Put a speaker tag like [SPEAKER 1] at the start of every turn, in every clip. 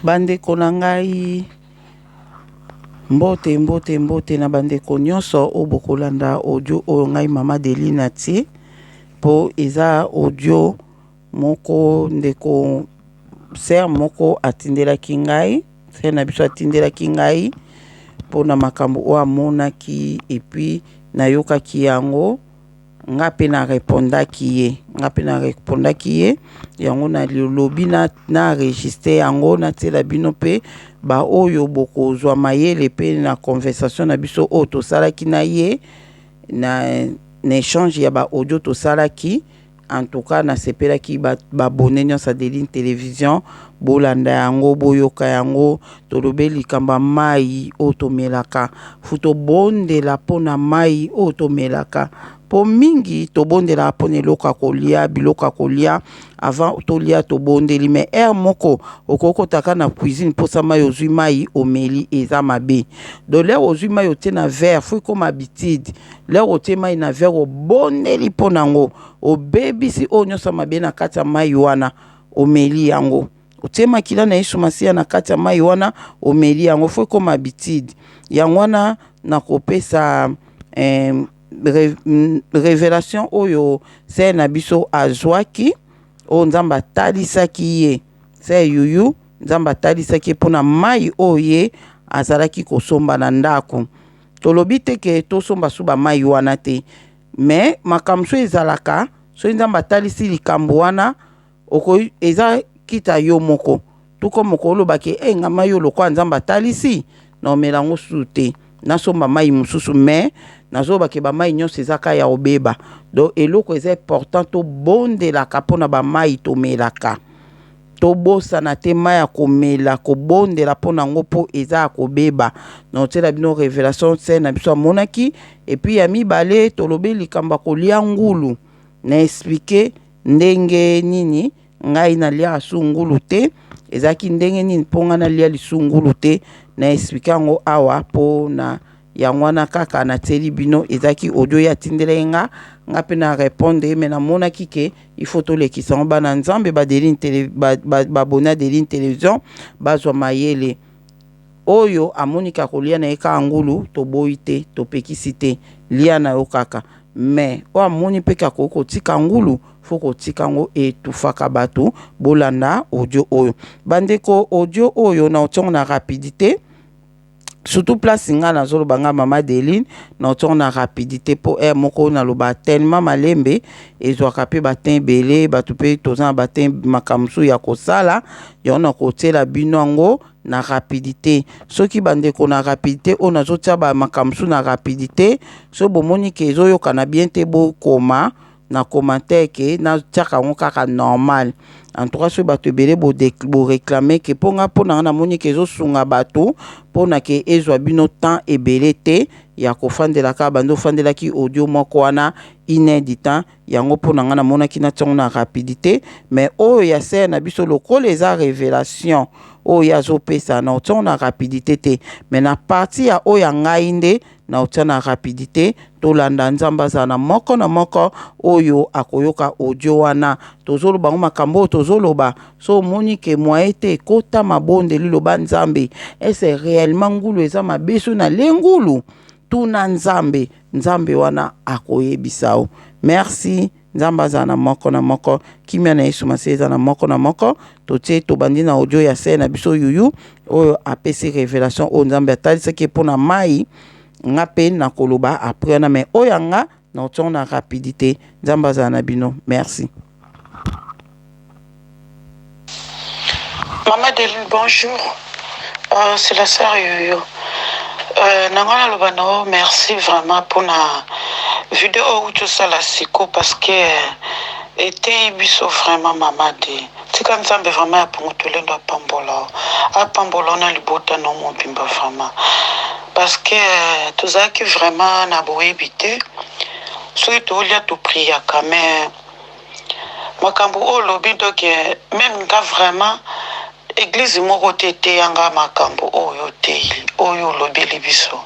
[SPEAKER 1] Bandeko na ngai mbote na bandeko nyonso o bokolanda audio o ngai mama Deline atie po eza audio moko ndeko ser moko atindelaki ngai ser na biso atindelaki ngai po na makambo o amonaki epi nayokaki yango nga pe na répondaki ye yango na lobi na enregistré yango na tela bino pe ba oyo bokozwa mayele pe na conversation na biso o tosalaki na ye na échange ya ba audio tosalaki. En tout cas na sepelaki ba bonne nyonso Adeline Télévision bolanda yango boyoka yango tolobe likamba mai o tomelaka futo bondela pona mai o tomelaka po mingi tobondela pona eloka kolia biloka kolia avant tolia tobondeli mais moko okokotaka na cuisine posa mai ozwi mai omeli eza mabe do lero ozwi mai otie na verre fo comme habitude lero otie mai na verre obondeli pona ngo obebisi o nyonso mabe na kati ya mai wana omeli yango otie makila na yesu masia na kati ya mai wana omeli yango fo comme habitude yango wana na kopesa révélation oyo se na biso azwaki o nzamba atalisaki ye se yuyu nzamba atalisaki mpona mai oye azalaki kosomba na ndako tolobi te ke tosomba su bamai wana te mais makambo so ezalaka so nzamba atalisi likambo wana eza kita yo moko tuko moko olobaki nga mai yo lokwa nzamba atalisi na omelango su te nasomba mai mosusu mais nazobaki bamai nyonso ezaka ya obeba donc eloko eza important tobondelaka mpona bamai tomelaka tobosana te mai ya komela kobondela mpona yango mpo eza ya kobeba na otiela bino révélation se na biso amonaki epuis ya mibale tolobi likambo kolia ngulu na explike ndenge nini ngai nalia su ngulu te ezalaki ndenge nini mpo ngai nalia lisu ngulu te na explike yango awa mpo na yango wana kaka na teli bino ezaki audio ya tindele nga pe na répondre mais na monaki ke il faut tolekisa ngo bana nzambe babona Adeline Télévision bazwa mayele oyo amonika kolia na eka ngulu toboyi te topekisi te lia na yo kaka mais o amoni pe ka kotika ngulu fo kotika ngo etufaka bato bolanda audio oyo bandeko audio oyo na otongo na rapidité surtout place nga na zolo banga mama Deline na otongo na rapidité po moko na loba tellement malembe ezwaka pe batin belé batu pe tozana batin makamsu ya kosala yona kotela bino ngo na rapidité soki bandeko na rapidité o nazotia ba makamsu na rapidité so bomoni ke ezoyoka na bien te bokoma na commentaire ke na tiaka ngo kaka normal en tout cas so bato ebele bo réclamer ke ponga pona na moni ke ezosunga bato pona ke ezwa bino temps ebele te ya kofandela ka bando fandelaki audio moko wana inédit yango pona nga na monaki na tiongo na rapidité mais oyo ya ser na biso lokola eza révélation oyo azopesa na otiongo na rapidité te mais na parti ya oyo ya ngai nde na otia na rapidité tolanda nzamba azala na moko oyo akoyoka audio wana tozoloba ngo makambo oyo tozoloba so omoni ke moye te ekota mabondeli loba nzambe ese réellement ngulu eza mabeso na lengulu tuna nzambe wana akoyebisa o merci nzamba azala na moko kimia na yesu masi eza na moko totie tobandi na audio ya se na biso yuyu oyo apesi révélation oyo nzambe atalisaki mpona mai nga pe na koloba après wana mais oyo nga na otongo na rapidité nzamba azala na bino merci.
[SPEAKER 2] Maman Deline, bonjour. C'est la sœur Yoyo. Nangana Lobano, merci vraiment pour la vidéo où tu sais la siko parce que était biso vraiment maman de. C'est comme ça mais vraiment pour tout le monde pambola. A pambola na libota non mon bimba vraiment. Parce que tout ça qui vraiment n'a beau éviter. Surtout il y a tout prier quand même. Makambo o lobi donc même quand vraiment église moko tete yanga makambo oyo te oyo lobeli biso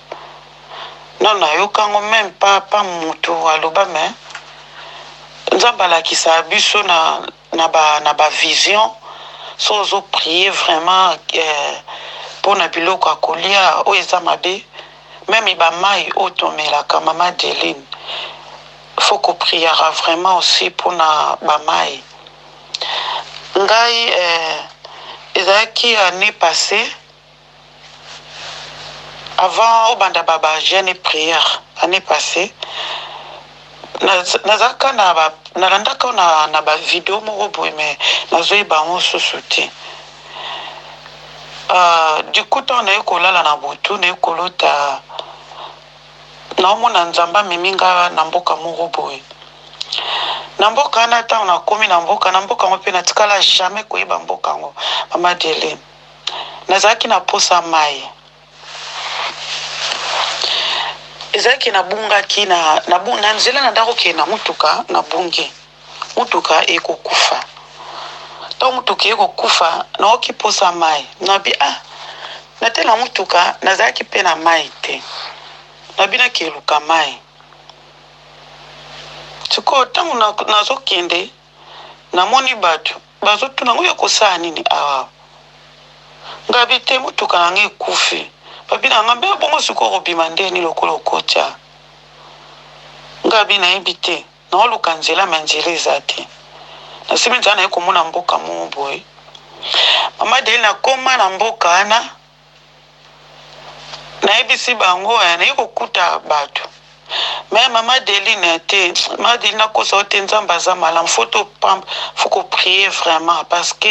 [SPEAKER 2] non na yokango même pas mutu aloba mais nzamba la kisa biso na ba vision so ozo prier vraiment pour na biloko ya kolia oyo eza mabe même bamai oyo tomelaka mama Deline faut kopriera vraiment aussi pour na bamai ngai ezalaki année passée avant obanda baba jeune prière année passée nazalaka nalandaka na bavideo moko boye me nazoyeba yango susu te du coup ntango naye kolala na butu naye kolota naomona nzambe amemi nga na mboka moko boye na mboka wana ntango nakomi na mboka yango mpe natikala jamais koyeba mboka yango mama Deline nazalaki na posa mai ezalaki nabungaki na nzela na ndako ke na mutuka nabungi mutuka ekokufa ntango mutuka ekokufa naoki posa mai nabi natela mutuka nazalaki mpe na mai te nabinaki eluka mai sikoyo ntango nazokende namoni bato bazotuna ngo ekosala nini awa ngabi te mutuka nange ekufi babina nga mbe bongo sikoyo kobima ndeni lokola okotya ngabi nayebi te naoluka nzela me nzela eza te nasimi nzela naye komona mboka moko boye mama Deline nakoma na mboka wana nayebisi bango naye kokuta bato mais mama Deline te mama Deline nakosa o te nzambe aza malamu faut koprier vraiment parce que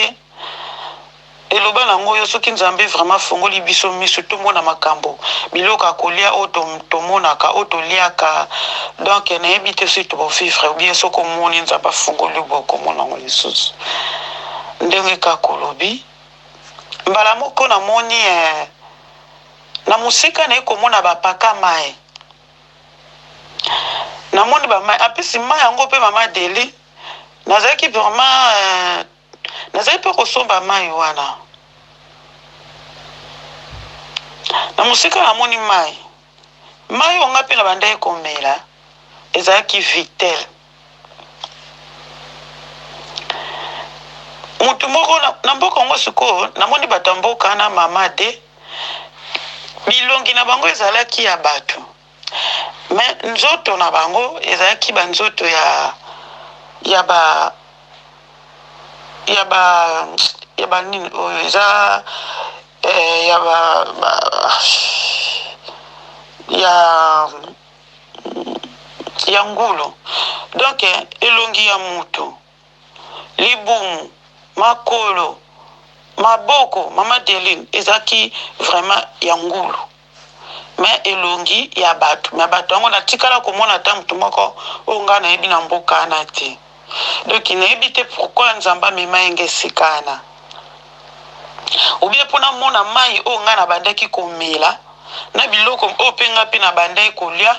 [SPEAKER 2] eloba nango oyo soki nzambe vraiment fongoli biso miso tomona makambo biloko ya kolia oyo tomonaka oyo toliaka donc nayebi te soki tobovivre obie soki omoni nzambe afongoli boye komona yango lisusu ndenge kaka olobi mbala moko namoni na mosika naye komona bapaka mai namoni bamai apesi mai yango mpe mama Deline nazalaki vraiment nazali mpe kosomba mai wana na mosika namoni mai oyo nga mpe na bandaki komela ezalaki Vitel mutu moko na mboka yango sikoyo namoni bato ya mboka wana mama de bilongi na bango ezalaki ya bato me nzoto na bango ezalaki banzoto ya ba nini oyo eza ya ngulu donc elongi ya mutu libumu makolo maboko mama Deline ezalaki vraiment ya ngulu mais elongi ya bato me bato yango natikala komona ata mutu moko oyo ngai nayebi na mboka wana te donc nayebi te pourquoi nzambe amema yenge esika wana obie mpona mona mai oyo ngai na bandaki komela na biloko oyo mpe ngai mpe na bandaki kolia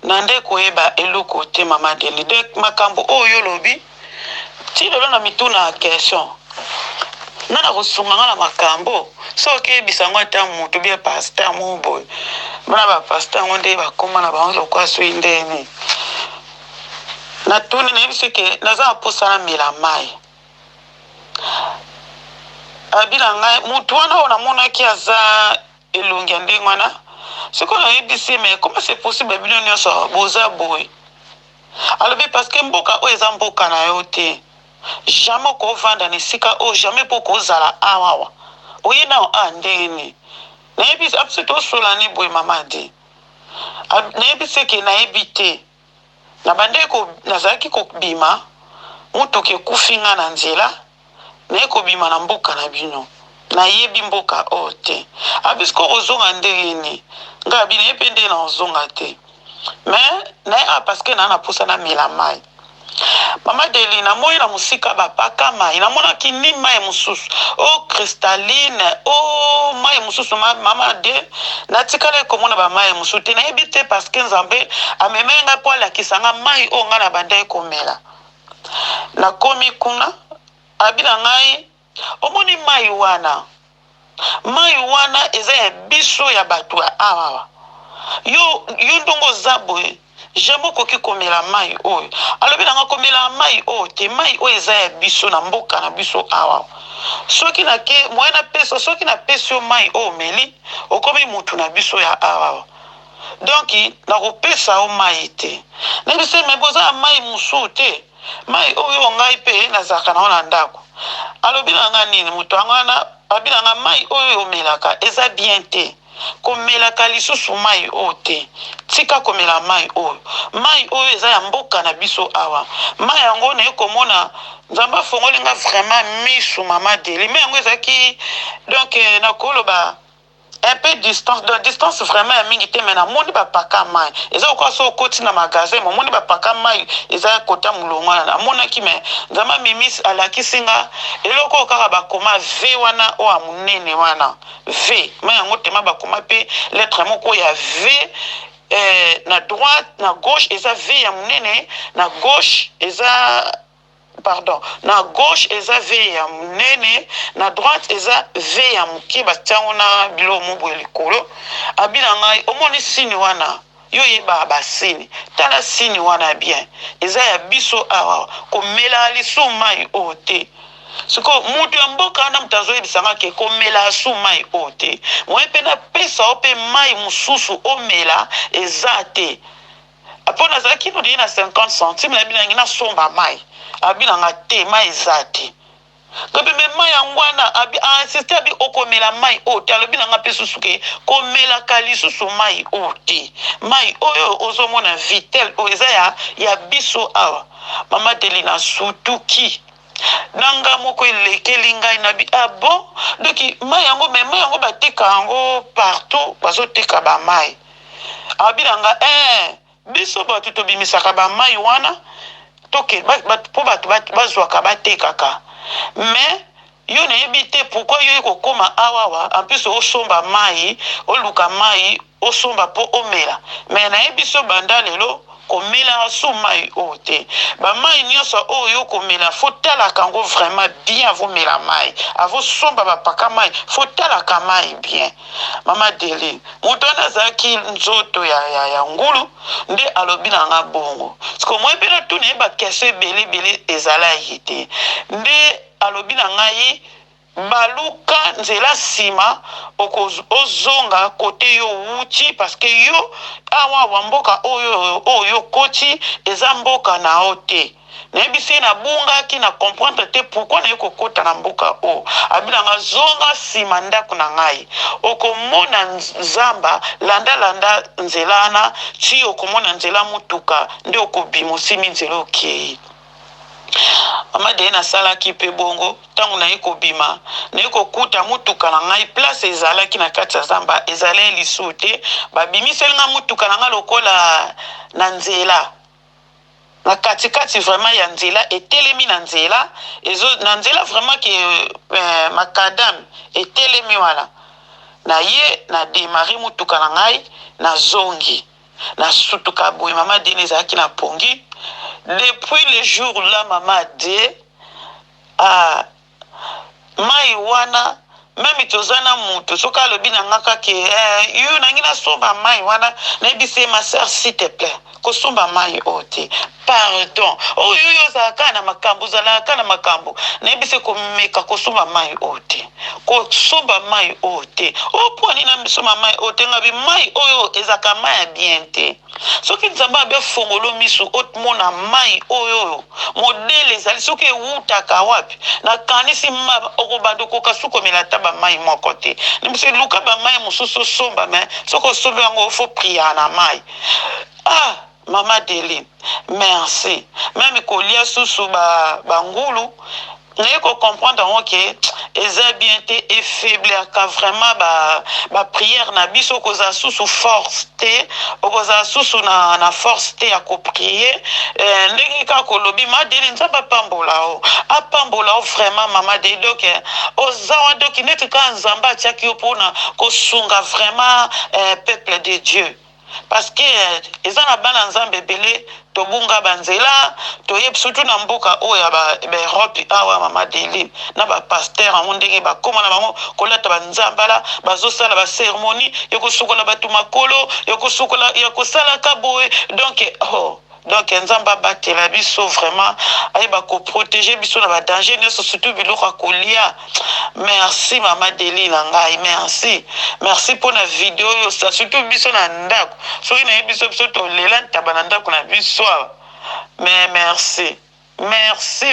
[SPEAKER 2] na nde koyeba eloko te mama Deline donc makambo oyo olobi ti lelo na mituna ya question nga na kosunga nga na makambo soki eyebisa ngo ata mutu bie paster mo boye bana bapaster yango nde bakoma na bango lokwa soki ndeni natuni nayebisi ke naza na posa namela mai abila ngai mutu wana oyo namonaki aza elongi ya ndenge wana sikoyo nayebisi me comment c'est possible bino nyonso boza boye alobi parce que mboka oyo eza mboka na yo te jamais kovanda na esika oyo jamais mpo kozala awawa oye nao ndeni nayebisi apesi tosolani boye mama de nayebisi ke nayebi te na bandeko nazalaki kobima mutuka ekufi nga na nzela naye kobima na mboka na bino nayebi mboka oyo te abisiko ozonga ndeni ngai abi naye mpe nde na ozonga te mais naye parce que naa na posa namela mai mama Deline namoni na mosika bapaka mai namonaki ni mai mosusu o cristalline o mai mosusu mama de natikala komona bamai mosusu te nayebi te parce que nzambe amemai ngai mpo alakisa nga mai oyo ngai na bandaki komela nakomi kuna abi na ngai omoni mai wana eza ya biso ya bato ya awawa yo ndongo oza boye jamais okoki komela mai oyo alobi nanga komela mai oyo te mai oyo eza ya biso na mboka na biso awa soki nake moye napesa soki napesi yo mai oyo omeli okomi mutu na biso ya awa donc nakopesa yo mai te nayebi se me boza ya mai mosusu te mai oyo ngai mpe nazalaka nango na ndako alobi nanga nini moto yango wana abi nanga mai oyo omelaka eza bien te komelaka lisusu mai oyo te tika komela mai oyo eza ya mboka na biso awa mai yango naye komona nzambe afongoli nga vraiment misu mama Deli mai yango ezalaki donc nakoloba un peu distance de distance vraiment ya mingi te me namoni bapaka mai eza kokoa so okoti na magasin momoni bapaka mai eza kota molongo wana namonaki me nzambe amimisi alakisi nga eloko oyo kaka bakoma v wana oyo ya monene wana v mai yango tema bakoma mpe lettre moko ya v na droite na gauche eza v ya monene na gauche eza pardon na gauche eza v ya monene na droite eza v ya moke batiango na bilo moboye likolo abina ngai omoni sini wana yo yeba basini tala sini wana bien eza ya biso awa komela lisu mai oyo te siko mutu ya mboka wana mutu azoyebisanga ke komela su mai oyo te moye mpe napesa yo mpe mai mosusu omela eza te apo nazalaki nodei na 50 centime nayebi nangi nasomba mai abi nanga te mai eza te kape me mai yango wana ainsiste abi okomela mai oyo te alobi nanga mpe susu ke komelaka lisusu mai oyo te mai oyo ozomona vitel oyo eza ya biso awa mama Deli na sutuki nanga moko elekeli ngai nabi bon donc mai yango bateka yango partout bazoteka bamai abi nanga biso bato tobimisaka bamai wana toke po bato bazwaka batekaka mais yo nayebi te pourquoi yo ekokoma awawa en plus osomba mai oluka mai osomba po omela mais nayebi so banda lelo komela su mai oyo te bamai nyonso oyo komela fo talaka yango vraiment bien avomela mai avosomba bapaka mai fo talaka mai bien mama Deli moto wana azalaki nzoto ya ngulu nde alobi nanga bongo siko moye mpe natuna ye bakesio ebele ezalaki te nde alobi na ngai baluka nzela nsima ozonga kote yo wuti parce que yo awa mboka oyo koti eza mboka na o te nayebi se nabungaki na comprendre te pourquoi naye kokota na mboka oyo abinanga zonga nsima ndako na ngai okomona nzamba landa nzela wana ti okomona nzela mutuka nde okobima osimi nzela okei mama Deli nasalaki mpe bongo ntango naye kobima naye kokuta mutuka na ngai place ezalaki na kati ya zamba ezalaki lisusu te babimiseli nga mutuka na ngai lokola na nzela na katikati vraiment ya nzela etelemi na nzela vraiment ke makadam etelemi wana na ye na démarrer mutuka na ngai na zongi na sutuka boye mama Deli ezalaki na pongi. Depuis le jour là maman dit mai wana même tozana mutu soka lobi na ngaka ke yo nangi na somba mai wana na bise ma sœur s'il te plaît ko somba mai oti pardon yo zaka na makambo zalaka na makambo na bise ko meka ko somba mai oti ko somba mai oti poni na somba mai oti ngabi mai oyo ezaka mai bien te soki nzamba be fongolo misu otmona mai oyo modele ezali soki ewutaka wapi na kanisi ma okobando kokasuko melata mai moko te nimse luka ba mai mosusu somba me soko somba yango fo prier na mai mama Deli merci même kolia susu ba ngulu naye ko comprendre que eza bien te et faible ka vraiment ba prière na biso koza susu force te okoza susu na force te ya ko prier ndenge ka kolobi ma Deli nzamba apambola o vraiment mama Deli donc ozawa donc net ka nzamba tiaki opona ko sunga vraiment peuple de Dieu parce que eza na bana nzambe ebele tobunga banzela toyebi surtout na mboka oyo ya baeurope awa mama Deline na bapaster yango ndenge bakóma na bango kolata banzambala bazosala baceremonie ya kosukola bato makolo ya kosalaka boye donc nzambe abatela biso vraiment ayeba koprotege biso na badanger nyonso surtout biloko ya kolia. Merci mama Deline na ngai, merci mpona video oyo surtout biso na ndako soki nayebi biso tolela ntaba na ndako na biso awa. Mais merci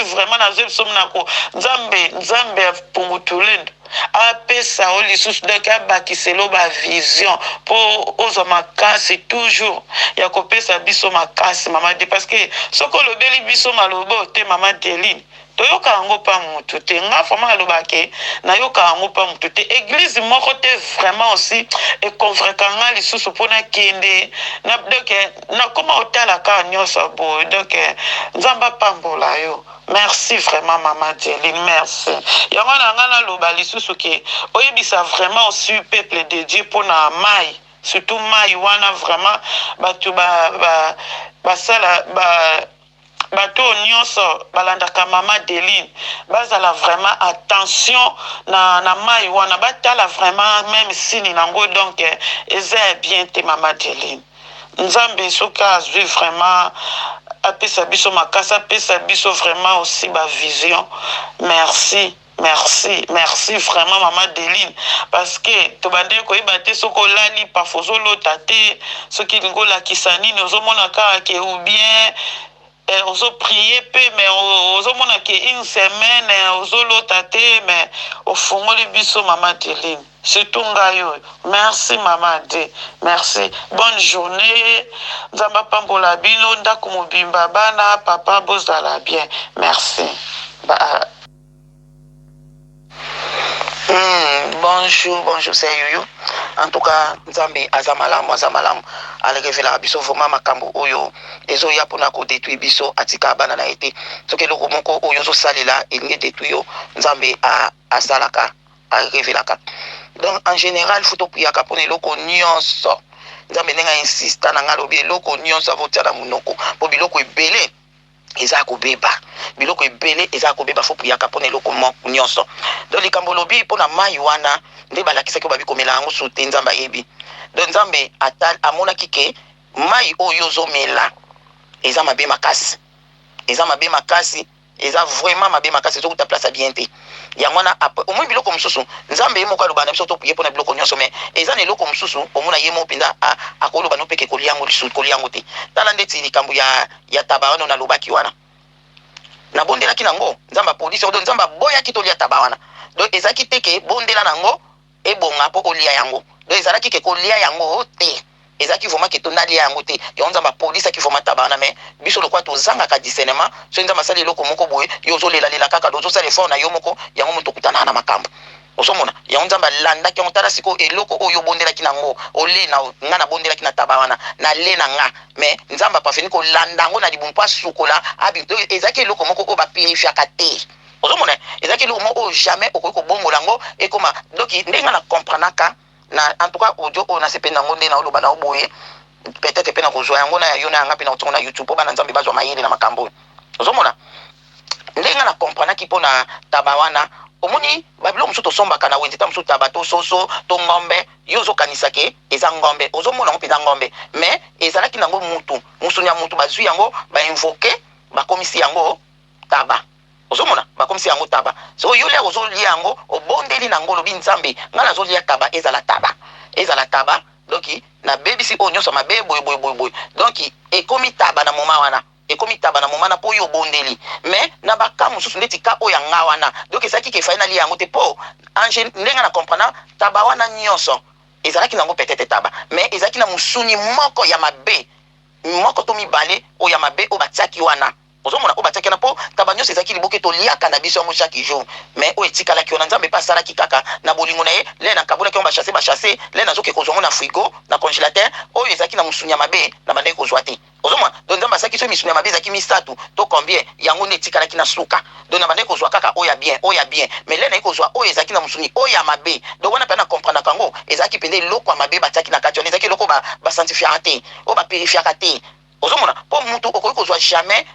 [SPEAKER 2] vraiment na biso nako nzambe apungutulendo apesa o lisusu donc abakiselo bavision mpo ozwa makasi toujours ya kopesa biso makasi mama de parce que soki olobeli biso maloba te mama Deline toyoka yango pa mutu te nga vraiment alobake nayoka yango pa mutu te église moko te vraiment aussi ekonvreka nga lisusu mpona kende donc nakoma otalaka nyonso boye donc nzambe apambola yo. Merci vraiment maman Deline, merci. Yango na nga naloba lisusu ke oyebisa vraiment aussi peuple de Dieu mpona mai surtout mai wana vraiment bato basala bato nyonso balandaka mama Deline bazala vraiment attention na mai wana batala vraiment même sini nango donc eza bien te mama Deline nzambe soki azwi vraiment apesa biso makasi apesa biso vraiment aussi vision. Merci vraiment maman Deline parce que tobande koyeba te soki olali parfois ozolota te soki ngolakisa nini ozomona kaka ke ou bien ozo prier pe mais ozomona ke une semaine ozolota te mais ofungoli biso maman Deline surtout ngai oyo. Merci maman de merci, bonne journée, nzamba pambola bino ndako mobimba bana papa bozala bien, merci. Bonjour, c'est Yoyo. En tout cas, Nzambe azamalamu ala révéler biso vraiment makambo oyo ezo ya pona ko détruire biso atika bana na été. Soki loko moko oyo zo salela elingi détruire yo Nzambe a salaka a révélaka. Donc en général faut priaka pona loko nyonso. Nzambe nenga insista na ngalobi loko nyonso avotia na munoko po biloko ebele eza kobeba biloko ebele eza kobeba fo priaka pona eloko nyonso. Donc likambo lobi pona mai wana nde balakisaki babi komela yango sute Nzambe ayebi. Donc Nzambe atal amonaki ke mai oyo ozomela eza mabe makasi eza vraiment mabe makasi ezokuta place ya bien te yango wana omoi biloko mosusu Nzambe ye moko aloba na biso topriye mpona biloko nyonso mais eza na eloko mosusu omona ye moko mpenza akoloba no peke koliango lisusu koliango te. Tala ndeti likambo ya taba wana nalobaki wana nabondelaki nango Nzambe apolisi odo Nzambe aboyaki tolia taba wana donc ezalaki te ke bondela nango ebonga mpo kolia yango donc ezalaki ke kolia yango te ezaki vraiment ke tonalia yango te yango Nzambe apolisaki vraiment taba wana mais biso lokwa tozangaka discernement so Nzambe asali eloko moko boye yo ozolelalela kaka ozosala effort na yo moko yango moto okutana na makambo osomona yango Nzambe alandaki yango tala siko eloko oyo bondelaki nango ole na nga na bondelaki na taba wana na le na nga mais Nzambe apafini kolanda yango na libumu mpo asukola abito ezaki eloko moko oyo bapurifiaka te osomona ezaki eloko moko oyo jamais okoki kobongola yango ekoma donc ndenge na comprendaka na en tout cas audio on a sependa ngonde na oloba na oboye peut-être pena kozwa yango na yo na nga pena otonga na YouTube bana Nzambe bazwa mayele na makambo ozomona ndenge na comprendre ki pona tabawana omoni babilo musuto sombaka na wenzi ta musuto tabato soso to ngombe yo zo kanisa ke eza ngombe ozomona ngo peza ngombe mais ezalaki nango musunya mutu bazwi yango ba invoquer ba komisi yango taba ozomona bakomisi yango taba so yo le ozolia yango obondeli nango lobi Nzambe ngana zolia taba ezala taba donc na bebisi onyoso mabe boy donc ekomi taba na moma wana ekomi taba na moma na po yo bondeli mais na baka mususu ndeti ka oya nga wana donc ezaki ke finally yango te po ndenga na comprendre taba wana nyonso ezalaki nango peut-être taba mais ezalaki na musuni moko ya mabe moko to mibale o ya mabe o batiaki wana
[SPEAKER 3] ozomona o batiaki na po tabanyo ezaki liboke to liaka na biso yango chaque jour mais o etikala ki ona nzambe pa sala ki kaka na bolingo na ye le na kabula ki on ba chasser le na zoke kozongo na frigo na congélateur oyo ezaki na musunya mabe na bande kozwa te ozomona donc nzambe asaki so misunya mabe ezaki misatu to combien yango ne etikala ki na suka donc na bande kozwa kaka oya bien mais le na kozwa oyo ezaki na musuni oya mabe donc wana pe na comprendre kango ezaki pende loko mabe batiaki na kati on ezaki loko ba sanctifier te o ba purifier te ozomona po mutu okoki kozwa jamais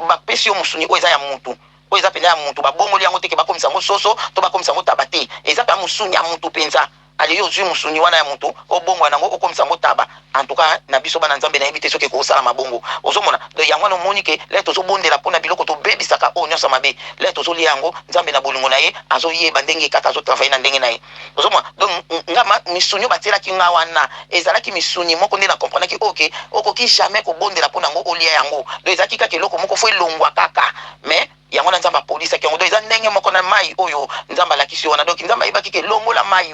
[SPEAKER 3] bapesi yo musuni oyo eza ya mutu oyo eza pene ya mutu babongoli yango teke bakomisa yango soso to bakomisa yango taba te eza pe ya musuni ya mutu mpenza ale yo ozwi musuni wana ya mutu obongwa nango okomisa yango taba en tout cas na biso bana nzambe nayebi te soki ekosala mabongo ozomona donc yango wana omoni ke le tozobondela mpona biloko tobebisaka oyo nyonso mabe le tozolia yango nzambe na bolingo na ye azoyeba ndenge kaka azotravaille na ndenge na ye ozomona donc nga misuni oyo batielaki nga wana ezalaki misuni moko nde na comprendaki oke okoki jamais kobondela mpona yango olia yango donc ezalaki kaka eloko moko fo elongwa kaka mais yango na nzambe apolisaki yango donc eza ndenge moko na mai oyo nzambe alakisi wana donc nzambe ayebaki ke longola mai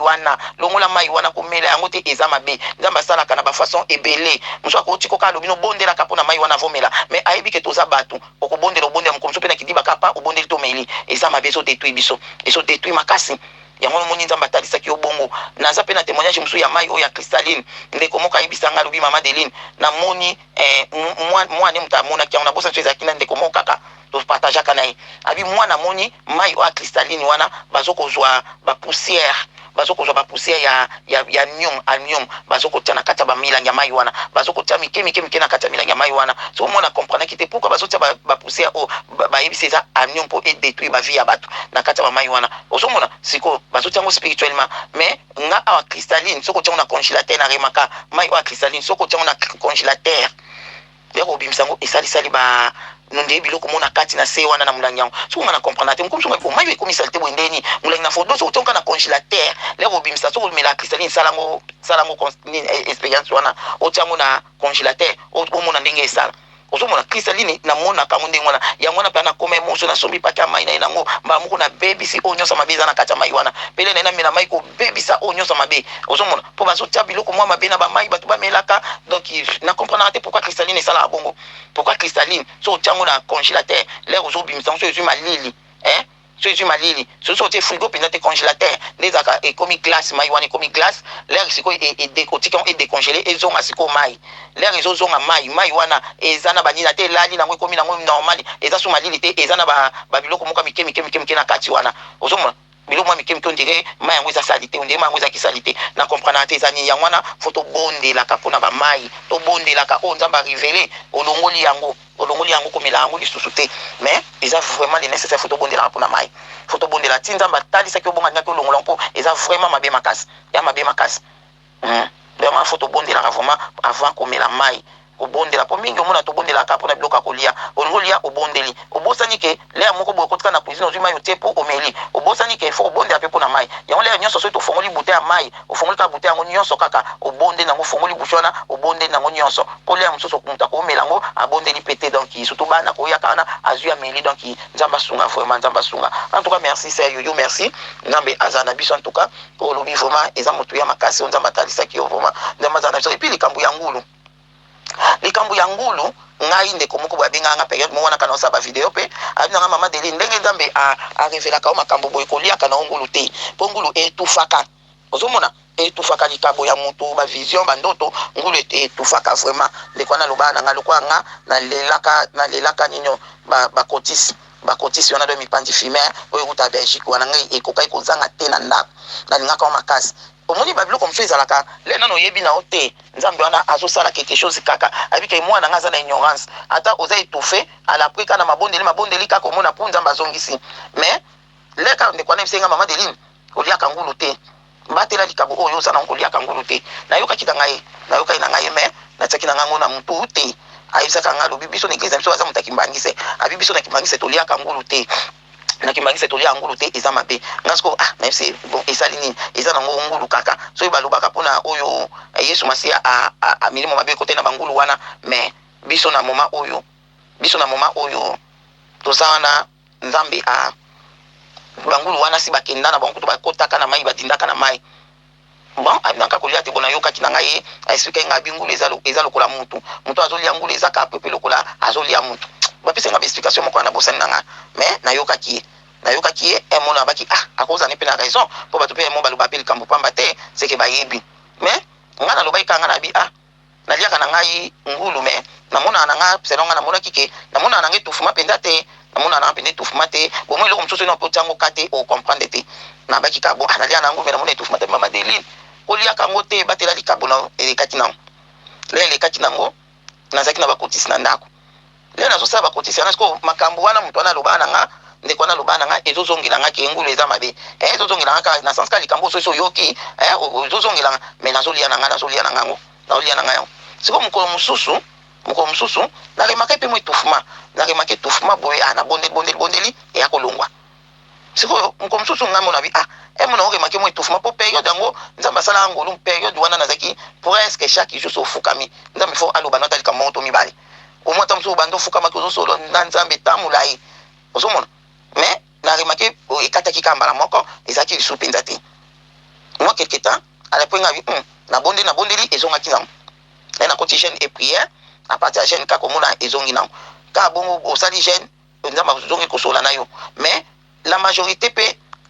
[SPEAKER 3] wana komela yango te eza mabe nzambe asalaka na bafaçon ebele mosu akoti koka alobi nobondelaka mpona mai wana avomela mais ayebi ke toza bato okobondela mokomosu mpe na kidibaka pa obondeli tomeli eza mabe ezodetruire biso ezodetruire makasi yango omoni nzambe atalisaki yo bongo naza mpe na témoignage mosusu ya mai oyo ya cristalline ndeko moko ayebisa nga alobi mama Deline namoni mwana moto amonaki yango nabosa so ezalaki na ndeko moko kaka topartageaka na ye abi mwana moni mai oyo ya cristalline wana bazokozwa bapoussière ya aluminium bazokotia na kati ya bamilangi ya mai wana bazokotia mike na kati ya milangi ya mai wana so omona comprendaki te pourquoi bazotia bapoussière oyo bayebisi eza aluminium mpo edétruire bavie ya bato na kati ya bamai wana ozomona sikoyo bazotia yango spirituellement mais nga awa cristalline soki otia yango na congélateur na remaka mai oyo ya cristalline soki otia yango na congélateur yako obimisa yango esalisali nonde biloko mona kati na se wana na mulangi yango so ngana comprendre te mkomso ngako mai ekomi salite bwendeni mulangi na fodo so otonka na congélateur lero obimisa so mela cristalline salango expérience wana otiango na congélateur omona ndenge esala ozomona cristalline namona kango ndenge wana yango wana pe na koma emotion na sombi paka mai na yango mbala moko na bebisi oyo nyonso mabe eza na kati ya mai wana pele na mela mai ko bebisa oyo nyonso mabe ozomona po bazotia biloko mwa mabe na bamai bato bamelaka donc na comprendre te pourquoi cristalline esala bongo pourquoi cristalline so otiango na congélateur lero ozobimisa so ezwi malili so ezwi malili so otie frigo mpenza te congélateur nde ezalaka ekomi glace mai wana ekomi glace lere sikoyo otika yango edécongélé ezonga sikoyo mai lere ezozonga mai wana eza na banina te elali nango ekomi nango normal eza so malili te eza na babiloko moko mike na kati wana ozomona biloko mwa mike ondire mai yango eza sali te ondire mai yango ezaki sali te na comprendre te eza nini yango wana fo tobondelaka mpona bamai tobondelaka oyo nzambe arivele olongoli yango komela yango lisusu te mais eza vraiment le nécessaire fo tobondelaka mpona mai fo tobondela ti nzambe atalisaki obonga ngaki olongola mpo eza vraiment mabe makasi ya mabe makasi vraiment fo tobondelaka vraiment avant komela mai obondela po mingi omona tobondelaka mpona biloko ya kolia olingolia obondeli obosani ke lere moko boye kotika na cuisine ozwi mai otie mpo omeli obosani ke fo obondela mpe mpona mai yango lere nyonso soki tofongoli bute ya mai ofongoli kaka bute yango nyonso kaka obondeli nango ofongoli bushe wana obondeli nango nyonso mpo lere mosusu moto akomela yango abondeli mpe te donc surtout bana koyaka wana azwi ameli donc nzambe asunga vraiment nzambe asunga en tout cas merci ser yoyo merci nzambe azala na biso en tout cas olobi vraiment eza motu ya makasi oyo nzambe atalisaki yo vraiment nzambe azala na biso epuis likambo ya ngulu ngai ndeko moko boye abenganga période moko wana kana osala bavideo mpe abinanga mama Deline ndenge nzambe arevelaka o makambo boye koliaka na ngulu te mpo ngulu etufaka ozomona etufaka likambo ya motu bavision bandoto ngulu etufaka vraiment ndeko wana aloba nanga lokwa nga nalelaka nino bakotisi wana do mipandi fumaire oyo kuta Belgique wana ngai ekokaki kozanga te na ndako nalingaka o makasi omoni babiloko mosusu ezalaka le nano oyebi na yo te nzambe wana azosala quelque chose kaka abika mwana nga aza na ignorance ata oza étouffé alapri kaka na mabondeli kaka omona mpo nzambe azongisi mais leka ndeko wana ebisenga mama Deline koliaka ngulu te mbatela likambo oyo oza nango koliaka ngulu te nayokaki na ngai mais natiaki na ngango na motu te ayebisaka nga alobi biso na eglise na biso aza moto akimbangise abi biso na kimbangise toliaka ngulu te na kimbangise tolia ngulu te eza mabe ngasko même c'est bon esali nini eza nango ngulu kaka so balobaka mpona oyo Yesu Masia a milimo mabe kote na bangulu wana mais biso na moment oyo toza wana nzambe bangulu wana si bakenda na bango to bakotaka na mai badindaka na mai bon abinaka kolia te bona yokaki na ngai explique nga bingulu eza lokola mutu azolia ngulu eza ka pepe lokola azolia mutu bapesa nga explication moko na bosani nanga mais nayokaki ye mona baki akoza ne pe na raison po bato pe mo baloba pe likambo pamba te c'est que bayebi mais nga na loba ikanga na bi naliaka na ngai ngulu mais namona na nga selonga na mona kike namona na ngai tufuma penda te namona na pende tufuma te bo mo eloko msusu na potango kate o comprendre te na baki ka bo nalia na ngulu mais namona tufuma te mama Deline kolia kango te batela likabo na elekati nango le elekati nango nazaki na bakotisi na ndako le nazosala bakotisi na siko makambo wana mutu wana loba na nga ndeko wana loba na nga ezozongela nga ke ngulu eza mabe ezozongela nga na sanska likambo so yoki ezozongela nga mais nazolia na nga nazolia na nga yango siko mukolo mususu na remaka pe mo etufuma boye na bondeli ya kolongwa siko mukolo mususu ngambo na bi mona oremake mo etufuma po période yango nzambe asala ngolu période wana nazaki presque chaque jour sofukami nzambe fo aloba na talika moto mibale au moins tamso bando fukama ko solo na nzambe tamulai ozomona mais na remake ekataki kambala moko ezaki lisu penza te moi quelque temps ala poinga bi na bondeli ezongaki nango na koti jeune et prière à partir de jeune ka komona ezongi nango ka bongo osali jeune nzambe ozongi kosola na yo mais la majorité pe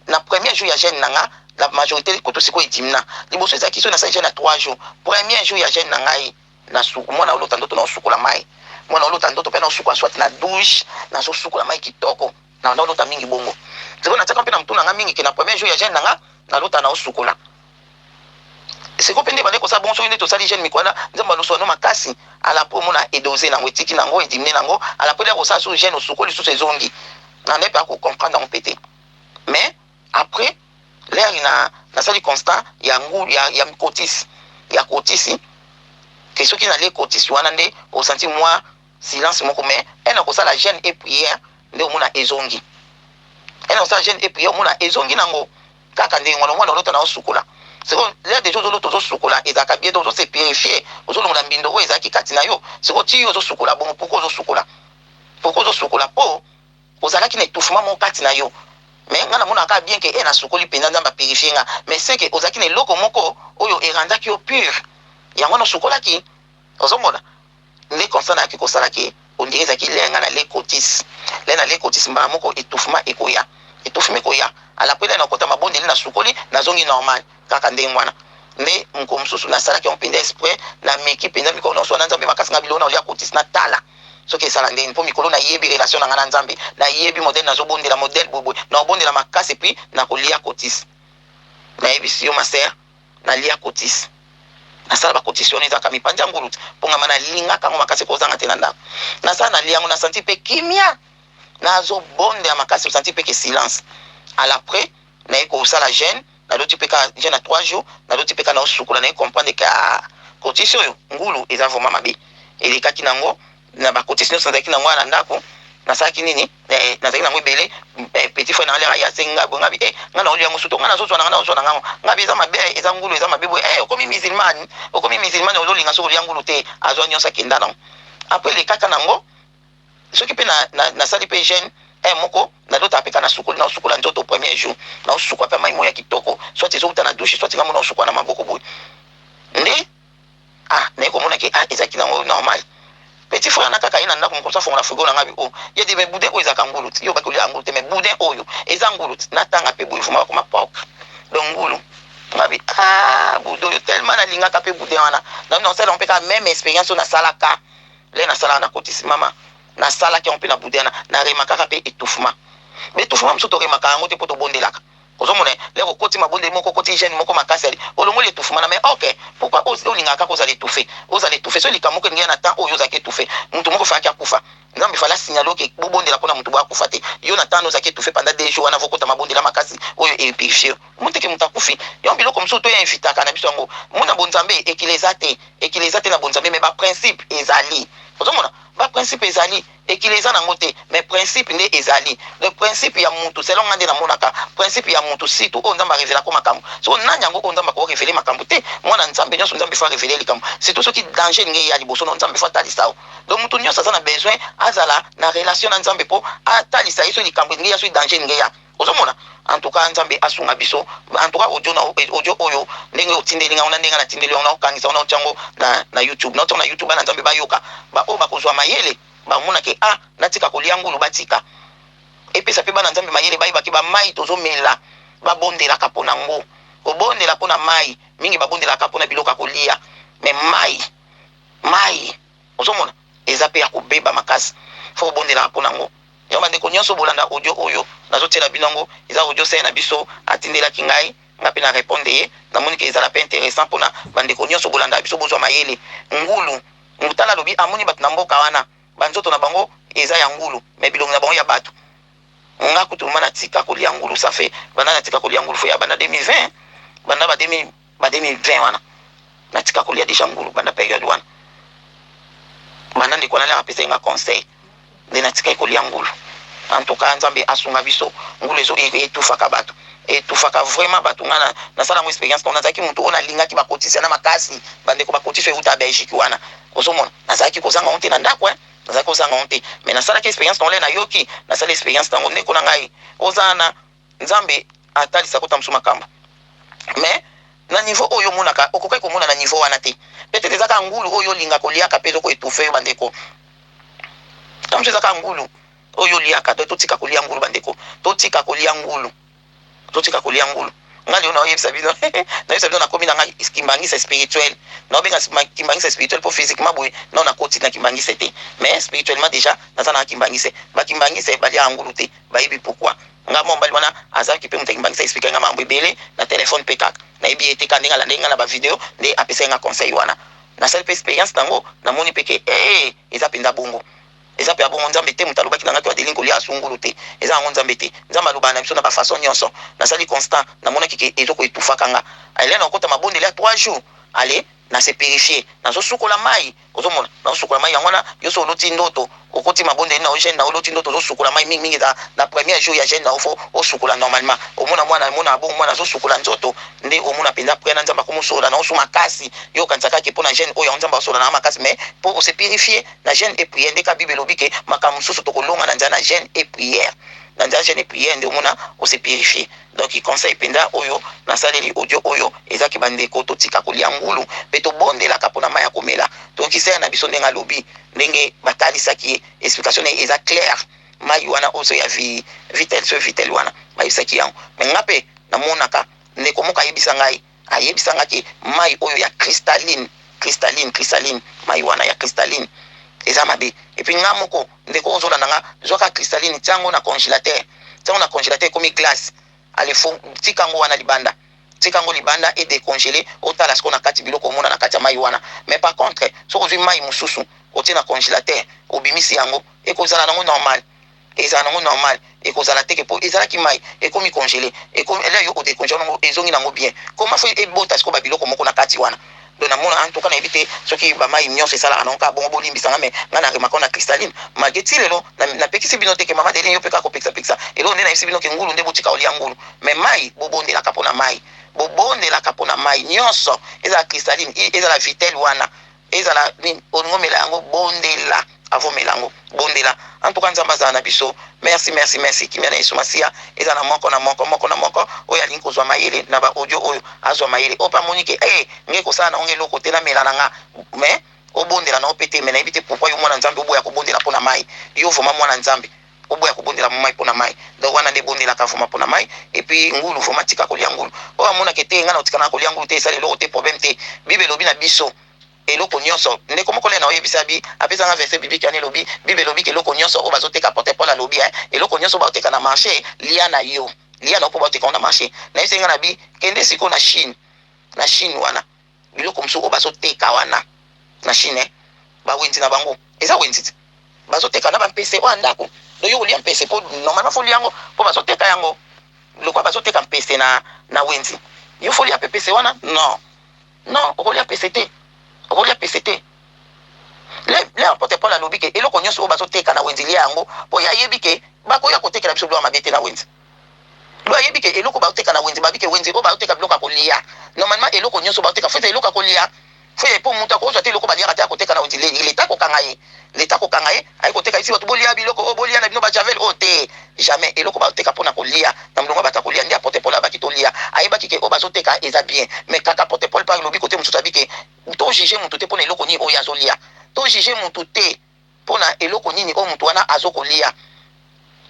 [SPEAKER 3] na premier jour ya jeune nanga la majorité koto siko edimna liboso ezaki so na sa jeune à 3 jours premier jour ya jeune nanga na suku mona olota ndoto na suku la mai mona olota ndoto pe na suku swati na douche na so suku la mai kitoko na olota mingi bongo siko na tsaka pe na mtu nanga mingi ke na premier jour ya jeune nanga na olota na suku la siko pende bale ko sa bon so ine to sali jeune mikwana nzamba loso no makasi ala po mona edoze nango etiki nango edimne nango ala po ko sa so jeune osuko lisu sezongi na ne pas ko comprendre en pété mais après l'air na sali constant ya ngulu ya kotisi que ceux qui n'allaient kotisi wana nde au senti moi silence moko mais elle na ko sala jeune et prière nde omona ezongi elle na ko sala jeune et prière omona ezongi nango kaka nde ngwana mwana lota na osukola c'est bon l'air des jours l'autre osukola ezaka bien donc se purifier ozolonga mbindo ko ezaki katina yo c'est ko ti ozosukola bon pourquoi ozosukola po ozalaki na etouffement mon katina yo mais ngana mona ka bien que na sukoli penza nzamba purifier nga mais c'est que ozaki na loko moko oyo erandaki yo pur yango na sukolaki ozomona le constant na ki kosalaki on dirait zaki lenga na le cotis mba moko etouffement ekoya ala pele na kota mabondeli na sukoli na zongi normal kaka ndenge wana mais mkomsusu na salaki on penda exprès na meki penza biko na so na nzambe makasi nga bilona olia cotis na tala soki esala ndenge mpo mikolo nayebi relation na nga na nzambe nayebi modele nazobondela modele boboye na obondela makasi puis na kolia cotis nayebisi yo maser nalia cotis nasala bakotisione ezaka mipanja ngulu mpongama nalingaka yango makasi kozanga te na ndako nasala nalia yango nasanti mpe kimia nazobondela makasi osanti mpe ke silence ala après naye kosala jeune naloti mpe ka jeune à 3 jours naloti mpe ka na osukula naye comprendre ka kotisi oyo ngulu eza vraiment mabe elekaki nango na bakotisi nyonso nazalaki nango na ndako nasalaki nini nazalaki nango ebele petit frère nanga ya senga bo ngabi nga na oli yango suto nga nazozwa na nga nazozwa na ngango ngabi eza mabe eza ngulu eza mabe boye okomi musulman ozolinga so olia ngulu te azwa nyonso akenda nango après lekaka nango soki mpe nasali mpe jeune moko nadota apeka na sukola nzoto premier jour na osukwa mpe mai moya kitoko soit ezouta na douche soit ngamona osukwa na maboko boye nde naye komonaki ezalaki nango normal petit frère na kaka ina ndako comme ça fonga na frigo na ngabi ye de boudin oyo ezaka ngulu yo ba kolia ngulu te mais boudin oyo eza ngulu na tanga pe boye fuma comme pork donc ngulu ngabi boudin tellement na linga ka pe boudin wana non ça on peut ka même expérience na salaka le na sala na kotisi mama na sala ki on peut na boudin na remaka ka pe étouffement mais étouffement mso to remaka ngo te poto bondelaka ozomona leko koti mabonde moko koti jeune moko makasi olongo le tufuma na mais OK pourquoi olinga ka kozala étouffer so likamoko ngia na temps oyo zaki étouffer mutu moko faki akufa ngambi fala signalo ke bobonde la pona mutu ba akufa te yo na temps ozaki étouffer pendant 2 jours na vokota mabonde la makasi oyo e purifier mutu ke mutu akufi yo biloko mso to ya invitaka na biso ngo muna bonzambe ekileza te na bonzambe mais ba principe ezali ozomona ba principe ezali ekileza nango te mais principe nde ezali le principe ya mutu selon ngande na monaka principe ya mutu situ o ndamba revela ko makambo so nanya ngo ko ndamba ko revela makambo te mwana nzambe nyoso nzambe fa revela likambo surtout soki danger nge ya liboso no nzambe fa talisa donc mutu nyoso azana besoin azala na relation na nzambe po atalisa iso likambo nge ya so danger nge ya ozomona en tout cas nzambe asunga biso en tout cas audio oyo ndenge otindeli nga ndenge na tindeli ona okangisa ona ochango na YouTube na YouTube na nzambe bayoka ba o bakozwa mayele bamona ke natika kolia ngulu batika epesa pe bana nzambe mayele bayebaki bamai tozomela babondelaka mpona ngo kobondela mpona mai mingi babondelaka mpona biloko ya kolia me mai ozomona eza pe ya kobeba makasi fo kobondelaka mpona ngo yo bandeko nyonso bolanda audio oyo nazotiela bino yango eza audio se na biso atindelaki ngai nga mpe na répondre ye namoni ke ezala mpe intéressant mpona bandeko nyonso bolanda biso bozwa mayele ngulu ngutala alobi amoni bato na mboka wana banzoto na bango eza ya ngulu me bilongi na bango ya bato nga kutuma natika kolia ngulu ça fait banda natika kolia ngulu fo ya banda 2020 banda ba 2020 wana natika kolia deja ngulu banda période wana banda ndiko na la pesa nga conseil de natika kolia ngulu en tout cas nzambe asunga biso ngulu ezo etufaka bato etufaka vraiment bato ngana na sala ngo expérience quand nazaki mutu ona lingaki bakotisa na makasi bandeko bakotisa euta Belgique wana ozomona nazaki kozanga honte na ndako nazaki kozanga honte mais nasalaki expérience tango le nayoki nasala expérience tango ndeko na ngai ozana nzambe atalisa kota musu makambo mais na niveau oyo monaka okokai komona na niveau wana te peut-être ezaka ngulu oyo linga koliaka pe zoko etufe bandeko tango ezaka ngulu oyo liaka totika kolia ngulu bandeko totika kolia ngulu ngali ona oyebisa bino nayebisa bino nakomi na ngai kimbangisa spirituel naobenga kimbangisa spirituel po physiquement boye na ona koti na kimbangisa te mais spirituellement déjà naza na kimbangisa bakimbangisa balia ngulu te bayebi pourquoi nga mombali wana azalaki mpe moto akimbangisa explike nga mambo ebele na telefone mpe kaka nayebi ete ka ndenge alandeki nga na bavideo nde apesai nga conseil wana nasali mpe expérience nango namoni mpe ke eza mpenza bongo eza pe abongo nzambe te mutu alobaki na ngai to adelingi kolia asungulu te eza yango nzambe te nzambe alobana na biso na bafaçon nyonso nasali constant namonaki ke ezoko etufaka nga alena okota mabondeli ya 3 jours ale nase purifier nazosukola mai ozomona nazosukola mai yango wana yoso oloti ndoto okoti mabondeli na ogene na oloti ndoto ozosukola mai mingi na premier jour ya gene na ofo osukola normalement omona mwana abongo mwana azosukola nzoto nde omona mpenza pre na nzambe akomosola na osu makasi yo okanisaka ke mpo na gene oyo nzambe asola na makasi mais mpo ose purifier na gene et prière nde ka bible elobi ke makambo mosusu tokolonga na nzela na gene et prière na nzela gene et prière nde omona ose purifier donc il conseille mpenza oyo nasaleli audio oyo ezaki bandeko totika kolia ngulu mpe tobondelaka mpona mai ya komela tokisaya na biso ndenge alobi ndenge batalisaki explication eza claire mai wana oso ya vitel wana bayebisaki yango me nga mpe namonaka ndeko moko ayebisa ngaki mai oyo ya cristalline mai wana ya cristalline eza mabe epuis nga moko ndeko ozolanda nga zwaka cristalline tiango na congélateur ekomi glace ale fo tikango wana libanda et décongelé otala siko na kati biloko omona na kati ya mai wana mais par contre soki ozwi mai mosusu otie na congélateur obimisi yango ekozala nango normal ekozala teke po ezalaki mai ekomi congélé ele yo odécongélé nango ezongi nango bien koma fo ebota siko babiloko moko na kati wana donc namona en tout cas nayebi te soki bamai nyonso esalaka nango kaka bongo bolimbisanga me nga naremaka na cristalline malgré ti lelo napekisi bino te ke mama deli yo mpe kaka kopekisapekisa elo nde nayebisi bino ke ngulu nde botika olia ngulu mais mai bobondelaka mpona mai nyonso ezala cristalline ezala vitel wana ezala olingo omela yango bondela avomela yango bondela en tout cas nzambe azala na biso merci kimia na yesu masiya eza na moko oyo alingi kozwa mayele na baaudio oyo azwa mayele oyo mpe amoni ke nge kosala nango eloko te namela na nga mais obondela na ope te me nayebi te pourkui yo mwana nzambe oboya kobondela mpona mai yo voma mwana nzambe oboya kobondela mai mpona mai donc wana nde bondelaka voma mpona mai epuis ngulu voma tika kolia ngulu oyo amonake te nga na otikana kolia ngulu te esala eloko te problème te bible elobi na biso eloko nyonso ndeko moko le na oyebisa bi apesa nga verset biblique ane lobi bible lobi ke eloko nyonso oyo bazoteka porte Paul alobi eloko nyonso bazoteka na marché lia na yo po bazoteka na marché na yesenga na bi kende siko na Chine wana biloko mosusu oyo bazoteka wana na Chine bawenzi na bango eza wenzi te bazoteka na bampese oyo ndako do yo olia mpese po normalement fo liango po bazoteka yango biloko bazoteka mpese na wenzi yo fo lia pepese wana non okolia pese te le apôtre Paul alobi ke eloko nyonso oyo bazoteka na wenzi lia yango po yayebi ke bakoya kotekela biso biloko mabe te na wenzi lo ayebi ke eloko bazoteka na wenzi babi ke wenzi oyo bazoteka biloko ya kolia normalement eloko nyonso bazoteka fo eza eloko ya kolia fo ye po mutu akozwa te eloko baliaka te akoteka na wenzi leta kokanga ye ayi koteka isi bato bolia biloko oyo bolia na bino bajavel oyo te jamais eloko bazoteka mpona kolia na milongo bato kolia nde apôtre Paul abaki tolia ayebaki ke oyo bazoteka eza bien mais kaka apôtre Paul pa lobi kote mosusu abi ke to juge mutu te mpona eloko nini oyo azolia to juge mutu te pona eloko nini o mutu wana azokolia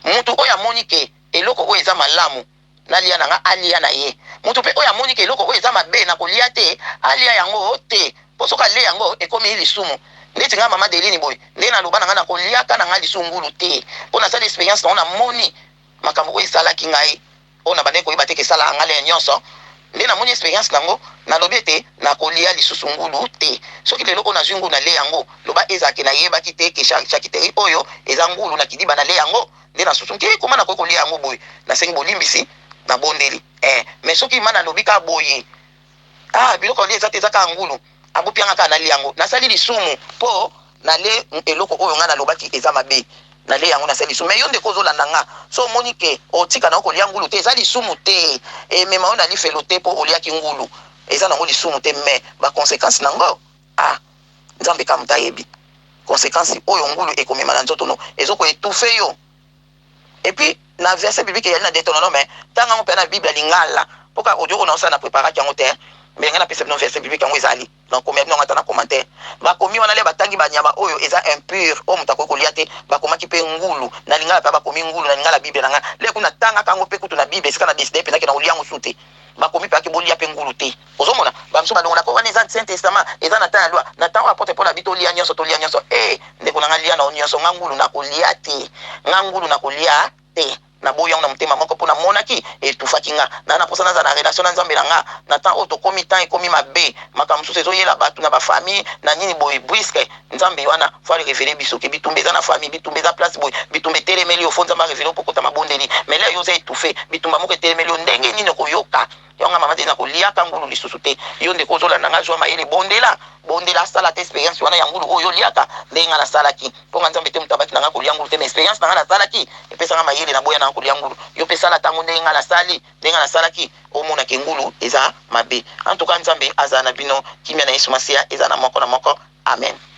[SPEAKER 3] mutu oyo amoni ke eloko oyo eza malamu nalia nanga alia na ye mutu pe oyo amoni ke eloko oyo eza mabe na kolia te alia yango te po soka le yango ekomi lisumu ndeti nga mama Delini boy nde na loba nanga na koliaka na nga lisungulu te pona sala experience na ona moni makambo oyo esalaki ngai ona bande koyeba te ke sala ngale nyonso nde na moni experience nango na lobi ete na kolia lisusu ngulu te soki lelo ona zwi ngulu na le yango loba ezaki na yebaki te ke charcuterie oyo eza ngulu na kidiba na le yango nde na susu ke koma na kolia yango boy na sengi bolimbisi na bondeli mais soki mana lobi ka boye biloko lia eza te eza ka ngulu abopianga ka na le yango nasali lisumu po na le eloko oyo nga na lobaki eza mabe na le yango nasali lisumu mais yo ndeko ozolanda nga so omoni ke otika na kolia ngulu te eza lisumu te mema oyo nali felo te po oliaki ngulu eza nango lisumu te mais baconséquence nango nzambe ka mutu ayebi conséquence oyo ngulu ekomema na nzoto no ezokoetufe yo et puis na verset biblique yali na Deutéronome tanga ngo pe na Bible lingala poka audio ona osana préparer yango te mais ngana pese no verset biblique yango ezali donc comme no ngata na commentaire ba komi wana le batangi banyama oyo eza impur o mutako kolia te ba komaki pe ngulu na lingala pa ba komi ngulu na lingala Bible nanga le kuna tanga kango pe kutu na Bible sika na décider pe na kena uliango sute ba komi pa ki bolia pe ngulu te ozomona ba mso ba longa ko wana eza Saint Testament eza na ta loi na ta apporter pour la bitolia nyonso tolia nyonso ndeko na ngalia na nyonso ngangulu na kolia te ngangulu na kolia te na boya na mutema moko pona monaki etufaki nga na posa na za relation na nzambe nga na temps auto komi temps ekomi mabe makambo susu ezoyela batu na ba famille na nini boy brisque nzambe wana faut le révéler biso ke bitumbe za na famille bitumbe za place boy bitumbe telemeli au fond za ma révéler pokota mabondeli mais là yo za étouffé bitumba moko telemeli ndenge nini koyoka yonga mama tena kolia kangulu lisusu te yo ndeko zolanda nga zwa mayele bondela sala te expérience wana yangulu oyo liaka ndenga na salaki ponga nzambe te mutabaki nanga kolia ngulu te mais expérience nanga na salaki epesa nga mayele na boya na kolia ngulu yo pesa la tango ndenga na sali ndenga na salaki omona ke ngulu eza mabe en tout cas nzambe azana bino kimia na Yesu Masia eza na moko amen.